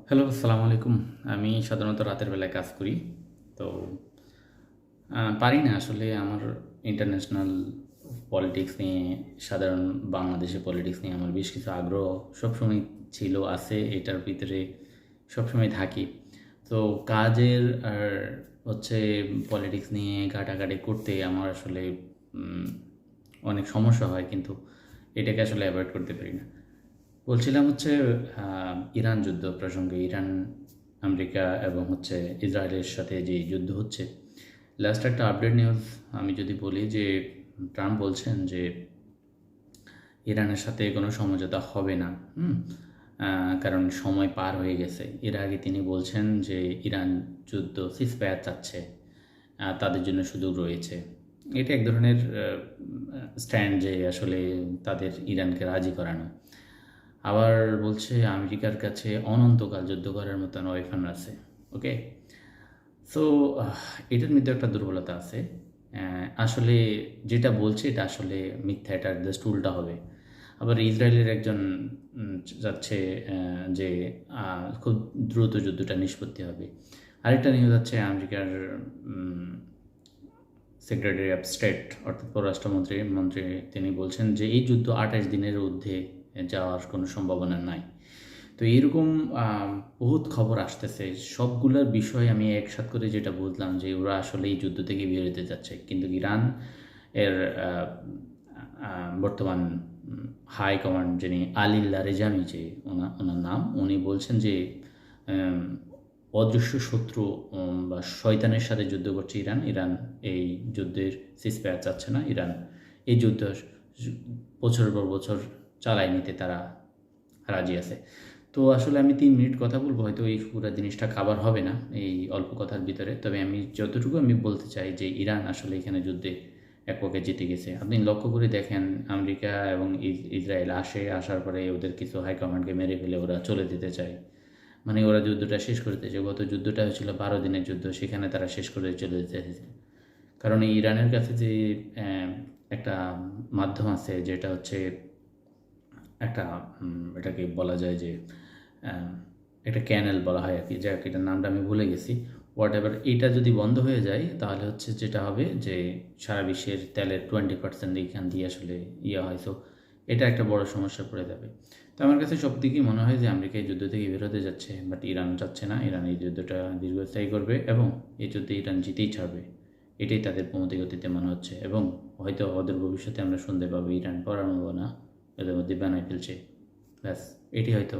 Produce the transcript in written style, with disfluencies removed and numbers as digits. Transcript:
Hello, আসসালামু আলাইকুম। আমি সাধারণত রাতের বেলায় কাজ করি। তো পারি না আসলে আমার ইন্টারন্যাশনাল পলিটিক্স নিয়ে, সাধারণ বাংলাদেশের পলিটিক্স নিয়ে আমার বেশ কিছু আগ্রহ সবসময় ছিল, আছে, এটার ভিতরে সবসময় থাকি। তো কাজের আর হচ্ছে পলিটিক্স নিয়ে ঘাটাঘাটি করতে আমার আসলে উম অনেক সমস্যা হয়, কিন্তু এটাকে আসলে অ্যাভয়েড করতে পারি না। বলছিলাম হচ্ছে ইরান যুদ্ধ প্রসঙ্গে, ইরান, আমেরিকা এবং হচ্ছে ইসরায়েলের সাথে যে যুদ্ধ হচ্ছে, লাস্ট একটা আপডেট নিউজ আমি যদি বলি যে ট্রাম্প বলছেন যে ইরানের সাথে কোনো সমঝোতা হবে না। কারণ সময় পার হয়ে গেছে। এর আগে তিনি বলছেন যে ইরান যুদ্ধ সিজফায়ার চাচ্ছে, তাদের জন্য সুযোগ রয়েছে। এটা এক ধরনের স্ট্যান্ড যে আসলে তাদের ইরানকে রাজি করানো। আবার বলছে আমেরিকার কাছে অনন্তকাল যুদ্ধ করার মতন ওয়েপন আছে। ওকে, সো এটার মধ্যে একটা দুর্বলতা আছে। আসলে যেটা বলছে এটা আসলে মিথ্যা, এটা জাস্ট উল্টা হবে। আবার ইসরায়েলের একজন যাচ্ছে যে খুব দ্রুত যুদ্ধটা নিষ্পত্তি হবে। আরেকটা নিউজ হচ্ছে আমেরিকার সেক্রেটারি অফ স্টেট অর্থাৎ পররাষ্ট্রমন্ত্রী তিনি বলছেন যে এই যুদ্ধ 28 দিনের ঊর্ধ্বে যাওয়ার কোনো সম্ভাবনা নাই। তো এইরকম বহুত খবর আসতেছে, সবগুলোর বিষয় আমি একসাথ করে যেটা বুঝলাম যে ওরা আসলে এই যুদ্ধ থেকে বেরোতে যাচ্ছে, কিন্তু ইরান এর বর্তমান হাই কমান্ড যিনি আলিল্লা রেজামি, যে ওনার নাম, উনি বলছেন যে অদৃশ্য শত্রু বা শয়তানের সাথে যুদ্ধ করছে ইরান। ইরান এই যুদ্ধের সিজফায়ার চাচ্ছে না। ইরান এই যুদ্ধ বছরের পর বছর চালায় নিতে তারা রাজি আছে। তো আসলে আমি 3 মিনিট কথা বলবো, হয়তো এই পুরো জিনিসটা কাভার হবে না এই অল্প কথার ভিতরে। তবে আমি যতটুকু আমি বলতে চাই যে ইরান আসলে এখানে যুদ্ধে এক পক্ষে জিতে গেছে। আপনি লক্ষ্য করে দেখেন, আমেরিকা এবং ইসরায়েল আসার পরে ওদের কিছু হাইকমান্ডকে মেরে ফেলে ওরা চলে যেতে চায়। মানে ওরা যুদ্ধটা শেষ করে দিয়েছে। গত যুদ্ধটা হয়েছিল 12 দিনের যুদ্ধ, সেখানে তারা শেষ করে চলে যেতে চাইছে। কারণ এই ইরানের কাছে যে একটা মাধ্যম আছে, যেটা হচ্ছে একটা এটাকে বলা যায় যে একটা ক্যানেল বলা হয় আর কি, যাক এটার নামটা আমি ভুলে গেছি। হোয়াট এভার, এটা যদি বন্ধ হয়ে যায় তাহলে হচ্ছে যেটা হবে যে সারা বিশ্বের তেলের 20% এইখান দিয়ে আসলে হয়। সো এটা একটা বড় সমস্যা পড়ে যাবে। তো আমার কাছে সব দিকেই মনে হয় যে আমেরিকা এই যুদ্ধ থেকে বেরোতে যাচ্ছে, বাট ইরান চাচ্ছে না। ইরান এই যুদ্ধটা দীর্ঘস্থায়ী করবে এবং এই যুদ্ধে ইরান জিতেই ছাড়বে। এটাই তাদের প্রমোদি গতিতে মনে হচ্ছে, এবং হয়তো ওদের ভবিষ্যতে আমরা শুনতে পাবো ইরান পরমাণু না এদের মধ্যে বানায় ফেলছে। ব্যাস, এটি হয়তো